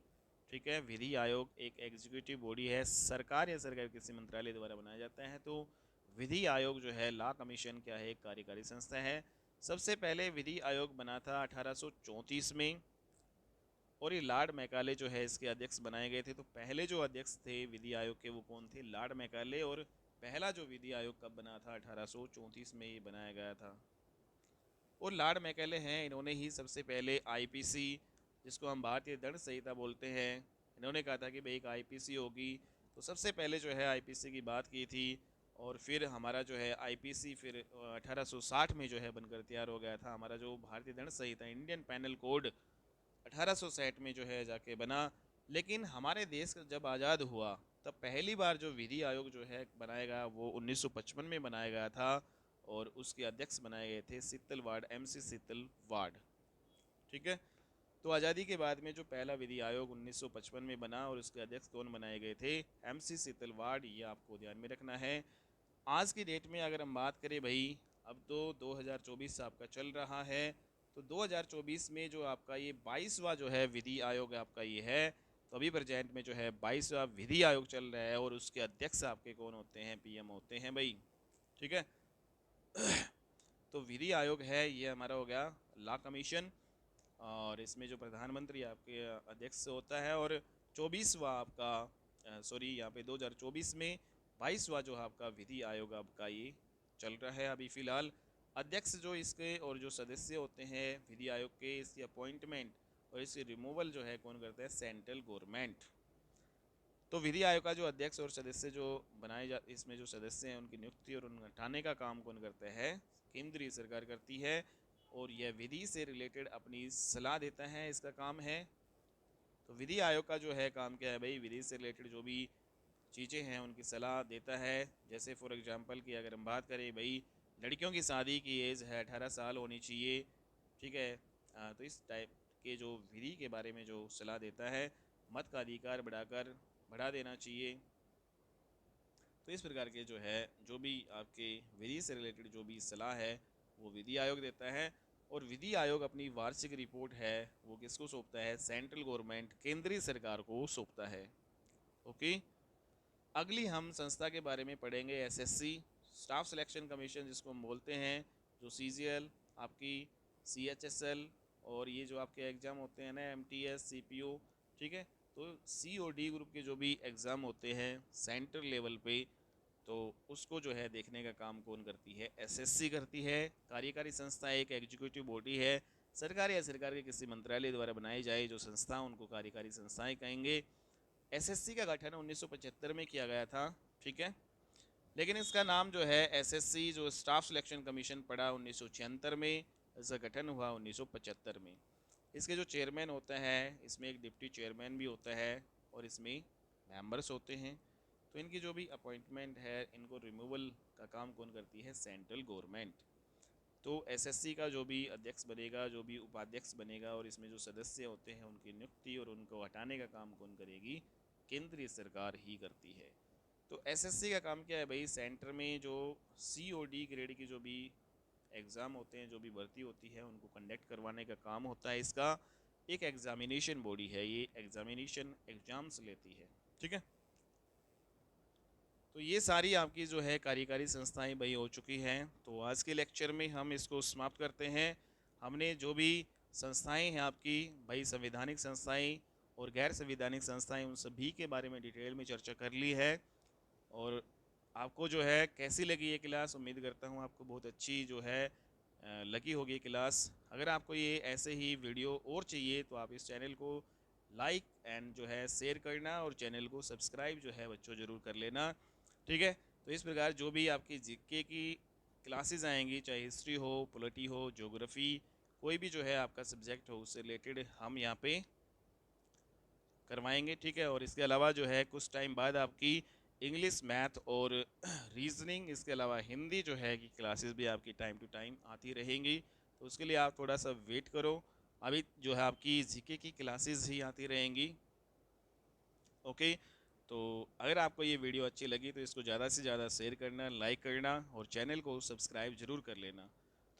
ठीक है, विधि आयोग एक एग्जीक्यूटिव बॉडी है, सरकार या सरकार किसी मंत्रालय द्वारा बनाया जाता है। तो विधि आयोग जो है, लॉ कमीशन क्या है, एक कार्यकारी संस्था है। सबसे पहले विधि आयोग बना था 1834 में, और ये लॉर्ड मैकाले जो है इसके अध्यक्ष बनाए गए थे। तो पहले जो अध्यक्ष थे विधि आयोग के वो कौन थे, लॉर्ड मैकाले। और पहला जो विधि आयोग कब बना था, 1834 में ये बनाया गया था। और लॉर्ड मैकाले हैं, इन्होंने ही सबसे पहले आईपीसी, जिसको हम भारतीय दंड संहिता बोलते हैं, इन्होंने कहा था कि भाई एक आईपीसी होगी। तो सबसे पहले जो है आईपीसी की बात की थी। और फिर हमारा जो है आईपीसी फिर 1860 में जो है बनकर तैयार हो गया था। हमारा जो भारतीय दंड संहिता, इंडियन पैनल कोड, 1860 में जो है जाके बना। लेकिन हमारे देश जब आज़ाद हुआ तब पहली बार जो विधि आयोग जो है बनाया गया वो 1955 में बनाया गया था। और उसके अध्यक्ष बनाए गए थे सीतलवाड़, एमसी सीतलवाड़। ठीक है, तो आज़ादी के बाद में जो पहला विधि आयोग 1955 में बना और उसके अध्यक्ष कौन बनाए गए थे, एमसी सीतलवाड़, ये आपको ध्यान में रखना है। आज की डेट में अगर हम बात करें भाई, अब तो 2024 आपका चल रहा है। तो 2024 में जो आपका ये 22वां जो है विधि आयोग आपका ये है। तो अभी प्रेजेंट में जो है 22वां विधि आयोग चल रहा है और उसके अध्यक्ष आपके कौन होते हैं, पीएम होते हैं भाई। ठीक है, तो विधि आयोग है ये हमारा हो गया लॉ कमीशन, और इसमें जो प्रधानमंत्री आपके अध्यक्ष होता है। और 24वां आपका सॉरी यहाँ पे 2024 में 22वां जो आपका विधि आयोग आपका ये चल रहा है अभी फ़िलहाल। अध्यक्ष जो इसके और जो सदस्य होते हैं विधि आयोग के, इसकी अपॉइंटमेंट और इसकी रिमूवल जो है कौन करता है, सेंट्रल गवर्नमेंट। तो विधि आयोग का जो अध्यक्ष और सदस्य जो बनाए जा, इसमें जो सदस्य हैं उनकी नियुक्ति और उन हटाने का काम कौन करता है, केंद्रीय सरकार करती है। और यह विधि से रिलेटेड अपनी सलाह देता है, इसका काम है। तो विधि आयोग का जो है काम क्या है भाई, विधि से रिलेटेड जो भी चीज़ें हैं उनकी सलाह देता है। जैसे फॉर एग्जांपल की अगर हम बात करें भाई, लड़कियों की शादी की एज है 18 साल होनी चाहिए। ठीक है, तो इस टाइप के जो विधि के बारे में जो सलाह देता है, मत का अधिकार बढ़ा देना चाहिए। तो इस प्रकार के जो है जो भी आपके विधि से रिलेटेड जो भी सलाह है वो विधि आयोग देता है। और विधि आयोग अपनी वार्षिक रिपोर्ट है वो किसको सौंपता है, सेंट्रल गवर्नमेंट, केंद्रीय सरकार को सौंपता है। ओके, अगली हम संस्था के बारे में पढ़ेंगे, एसएससी, स्टाफ सिलेक्शन कमीशन जिसको हम बोलते हैं, जो सीजीएल, आपकी सीएचएसएल, और ये जो आपके एग्ज़ाम होते हैं ना, एमटीएस, सीपीओ, ठीक है, तो सी और डी ग्रुप के जो भी एग्ज़ाम होते हैं सेंटर लेवल पे, तो उसको जो है देखने का काम कौन करती है, एसएससी करती है। कार्यकारी संस्था एक एग्जीक्यूटिव बॉडी है, सरकार या सरकार के किसी मंत्रालय द्वारा बनाई जाए जो संस्था, उनको कार्यकारी संस्थाएं कहेंगे। एसएससी का गठन 1975 में किया गया था, ठीक है। लेकिन इसका नाम जो है एसएससी जो स्टाफ सिलेक्शन कमीशन पड़ा 1976 में, इसका गठन हुआ 1975 में। इसके जो चेयरमैन होते हैं, इसमें एक डिप्टी चेयरमैन भी होता है और इसमें मेंबर्स होते हैं। तो इनकी जो भी अपॉइंटमेंट है, इनको रिमूवल का काम कौन करती है? Central government. तो एसएससी का जो भी अध्यक्ष बनेगा, जो भी उपाध्यक्ष बनेगा और इसमें जो सदस्य होते हैं उनकी नियुक्ति और उनको हटाने का काम कौन करेगी? केंद्रीय सरकार ही करती है। तो एसएससी का काम क्या है भाई? सेंटर में जो सीओडी ग्रेड की जो भी एग्ज़ाम होते हैं, जो भी भर्ती होती है, उनको कंडक्ट करवाने का काम होता है इसका। एक एग्जामिनेशन बॉडी है ये, एग्जामिनेशन एग्ज़ाम्स लेती है, ठीक है। तो ये सारी आपकी जो है कार्यकारी संस्थाएं भाई हो चुकी हैं। तो आज के लेक्चर में हम इसको समाप्त करते हैं। हमने जो भी संस्थाएं हैं आपकी भाई, संवैधानिक संस्थाएं और गैर संवैधानिक संस्थाएं, उन सभी के बारे में डिटेल में चर्चा कर ली है। और आपको जो है कैसी लगी ये क्लास? उम्मीद करता हूँ आपको बहुत अच्छी जो है लगी होगी क्लास। अगर आपको ये ऐसे ही वीडियो और चाहिए तो आप इस चैनल को लाइक एंड जो है शेयर करना और चैनल को सब्सक्राइब जो है बच्चों ज़रूर कर लेना, ठीक है। तो इस प्रकार जो भी आपकी जीके की क्लासेस आएंगी, चाहे हिस्ट्री हो, पॉलिटी हो, ज्योग्राफी, कोई भी जो है आपका सब्जेक्ट हो, उससे रिलेटेड हम यहाँ पे करवाएंगे, ठीक है। और इसके अलावा जो है कुछ टाइम बाद आपकी इंग्लिश, मैथ और रीजनिंग, इसके अलावा हिंदी जो है कि क्लासेस भी आपकी टाइम टू टाइम आती रहेंगी। तो उसके लिए आप थोड़ा सा वेट करो। अभी जो है आपकी जीके की क्लासेस ही आती रहेंगी, ओके। तो अगर आपको ये वीडियो अच्छी लगी तो इसको ज़्यादा से ज़्यादा शेयर करना, लाइक करना और चैनल को सब्सक्राइब ज़रूर कर लेना।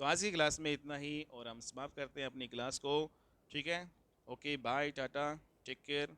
तो आज की क्लास में इतना ही और हम समाप्त करते हैं अपनी क्लास को, ठीक है। Okay, bye, tata, take care.